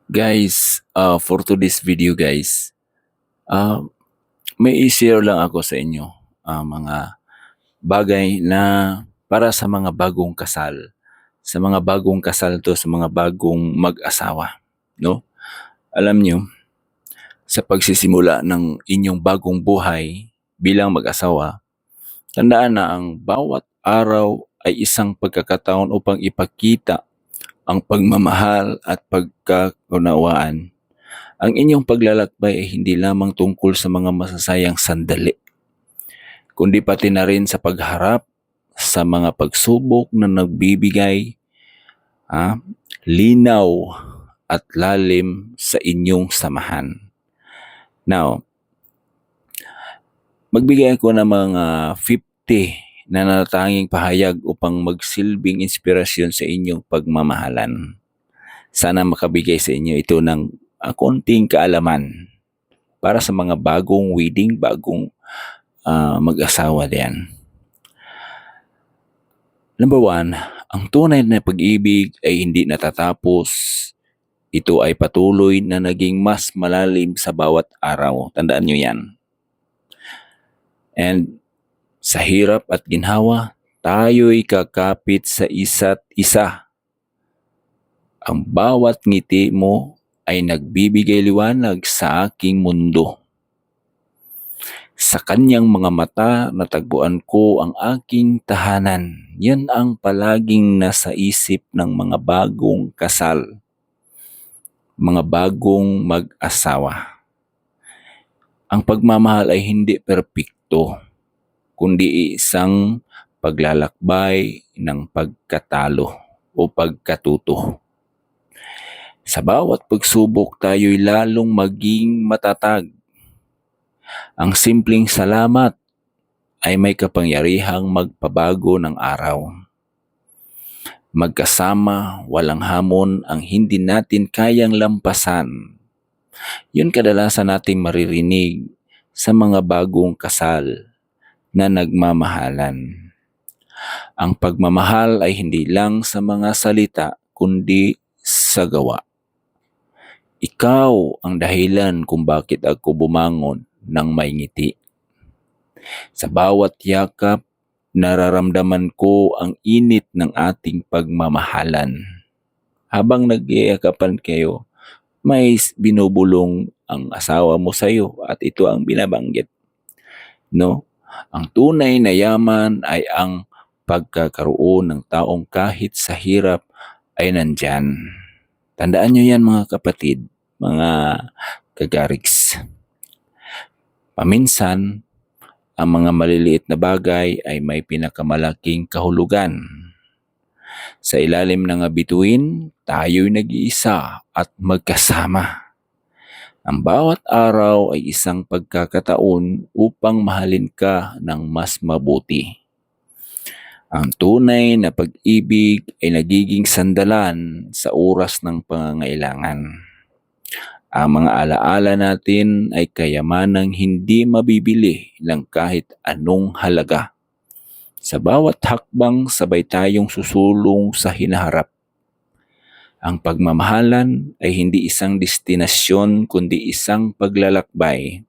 Guys, for today's video guys, ah, may i-share lang ako sa inyo mga bagay na para sa mga bagong kasal. Sa mga bagong kasal to, sa mga bagong mag-asawa, no? Alam nyo, sa pagsisimula ng inyong bagong buhay bilang mag-asawa, tandaan na ang bawat araw ay isang pagkakataon upang ipakita ang pagmamahal at pagkakunawaan. Ang inyong paglalakbay ay hindi lamang tungkol sa mga masasayang sandali, kundi pati na rin sa pagharap sa mga pagsubok na nagbibigay linaw at lalim sa inyong samahan. Now, magbigay ako ng mga 50 na natatanging pahayag upang magsilbing inspirasyon sa inyong pagmamahalan. Sana makabigay sa inyo ito ng konting kaalaman para sa mga bagong wedding, bagong mag-asawa diyan. Number 1, ang tunay na pag-ibig ay hindi natatapos. Ito ay patuloy na naging mas malalim sa bawat araw. Tandaan nyo yan. And sa hirap at ginhawa, tayo'y kakapit sa isa't isa. Ang bawat ngiti mo ay nagbibigay liwanag sa aking mundo. Sa kanyang mga mata natagpuan ko ang aking tahanan. Yan ang palaging nasa isip ng mga bagong kasal, mga bagong mag-asawa. Ang pagmamahal ay hindi perpekto, kundi isang paglalakbay ng pagkatalo o pagkatuto. Sa bawat pagsubok tayo'y lalong maging matatag. Ang simpleng salamat ay may kapangyarihang magpabago ng araw. Magkasama, walang hamon ang hindi natin kayang lampasan. Yun kadalasan nating maririnig sa mga bagong kasal na nagmamahalan. Ang pagmamahal ay hindi lang sa mga salita kundi sa gawa. Ikaw ang dahilan kung bakit ako bumangon ng may ngiti. Sa bawat yakap, nararamdaman ko ang init ng ating pagmamahalan. Habang nag-iakapan kayo, may binubulong ang asawa mo sa iyo at ito ang binabanggit. No? Ang tunay na yaman ay ang pagkakaroon ng taong kahit sa hirap ay nandyan. Tandaan nyo yan mga kapatid, mga kagariks. Paminsan, ang mga maliliit na bagay ay may pinakamalaking kahulugan. Sa ilalim ng bituin, tayo'y nag-iisa at magkasama. Ang bawat araw ay isang pagkakataon upang mahalin ka ng mas mabuti. Ang tunay na pag-ibig ay nagiging sandalan sa oras ng pangangailangan. Ang mga alaala natin ay kayamanang hindi mabibili ng kahit anong halaga. Sa bawat hakbang, sabay tayong susulong sa hinaharap. Ang pagmamahalan ay hindi isang destinasyon kundi isang paglalakbay.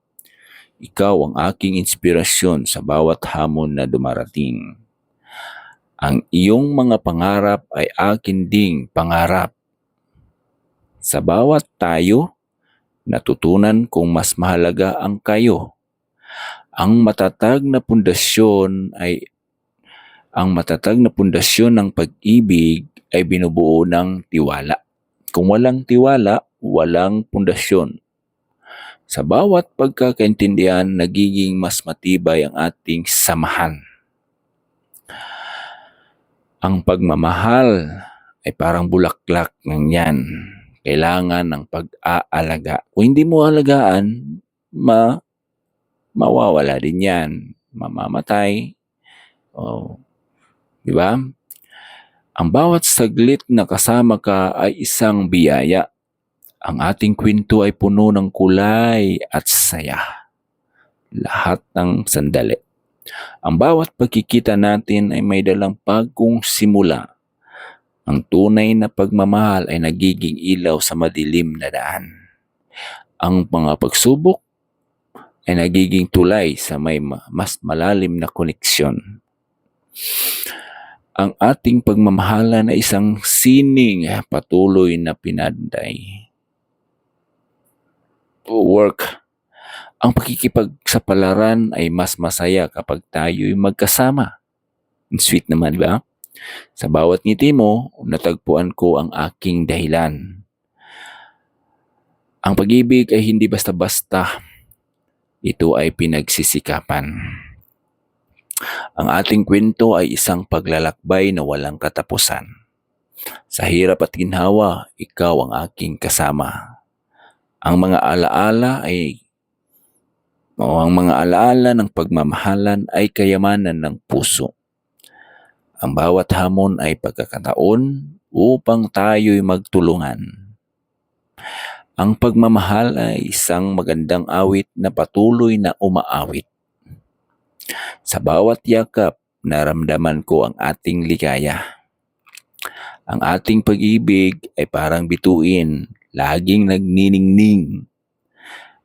Ikaw ang aking inspirasyon sa bawat hamon na dumarating. Ang iyong mga pangarap ay akin ding pangarap. Sa bawat tayo, natutunan kong mas mahalaga ang kayo. Ang matatag na pundasyon ng pag-ibig ay binubuo ng tiwala. Kung walang tiwala, walang pundasyon. Sa bawat pagkakaintindihan, nagiging mas matibay ang ating samahan. Ang pagmamahal ay parang bulaklak ng yan. Kailangan ng pag-aalaga. Kung hindi mo alagaan, mawawala din yan. Mamamatay. Di ba? Ang bawat saglit na kasama ka ay isang biyaya. Ang ating kwento ay puno ng kulay at saya. Lahat ng sandali. Ang bawat pagkikita natin ay may dalang bagong simula. Ang tunay na pagmamahal ay nagiging ilaw sa madilim na daan. Ang mga pagsubok ay nagiging tulay sa may mas malalim na koneksyon. Ang ating pagmamahalan ay isang sining patuloy na pinanday. Work. Ang pakikipagsapalaran ay mas masaya kapag tayo'y magkasama. Sweet naman, di ba? Sa bawat ngiti mo, natagpuan ko ang aking dahilan. Ang pag-ibig ay hindi basta-basta. Ito ay pinagsisikapan. Ang ating kwento ay isang paglalakbay na walang katapusan. Sa hirap at ginhawa, ikaw ang aking kasama. Ang mga alaala ng pagmamahalan ay kayamanan ng puso. Ang bawat hamon ay pagkakataon upang tayo'y magtulungan. Ang pagmamahal ay isang magandang awit na patuloy na umaawit. Sa bawat yakap, naramdaman ko ang ating ligaya. Ang ating pag-ibig ay parang bituin, laging nagniningning.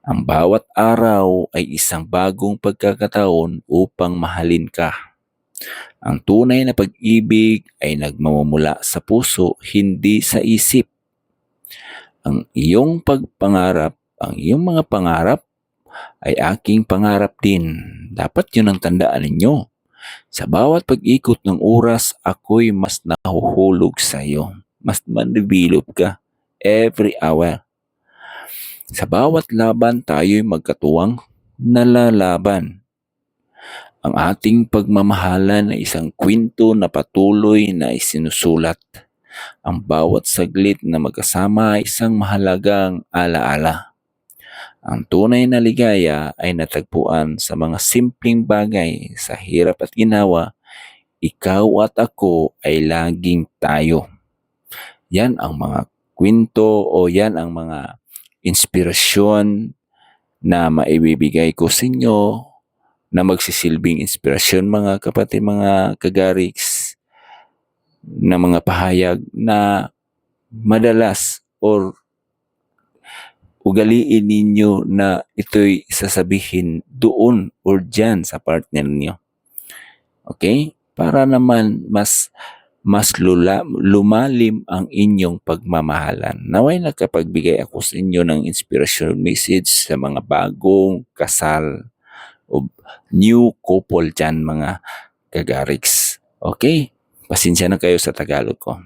Ang bawat araw ay isang bagong pagkakataon upang mahalin ka. Ang tunay na pag-ibig ay nagmamumula sa puso, hindi sa isip. Ang iyong mga pangarap ay aking pangarap din. Dapat yun ang tandaan ninyo. Sa bawat pag-ikot ng oras, ako'y mas nahuhulog sa iyo. Mas mandevelop ka every hour. Sa bawat laban, tayo'y magkatuwang nalalaban. Ang ating pagmamahalan ay isang kwento na patuloy na isinusulat. Ang bawat saglit na magkasama ay isang mahalagang alaala. Ang tunay na ligaya ay natagpuan sa mga simpleng bagay. Sa hirap at ginawa, ikaw at ako ay laging tayo. Yan ang mga kwento o yan ang mga inspirasyon na maibibigay ko sa inyo na magsisilbing inspirasyon mga kapatid, mga kagariks, na mga pahayag na madalas or ugaliin ninyo na ito'y sasabihin doon or dyan sa partner niyo. Okay? Para naman mas lumalim ang inyong pagmamahalan. Naway nagkapagbigay ako sa inyo ng inspirational message sa mga bagong kasal o new couple dyan mga kagariks. Okay? Pasensya na kayo sa Tagalog ko.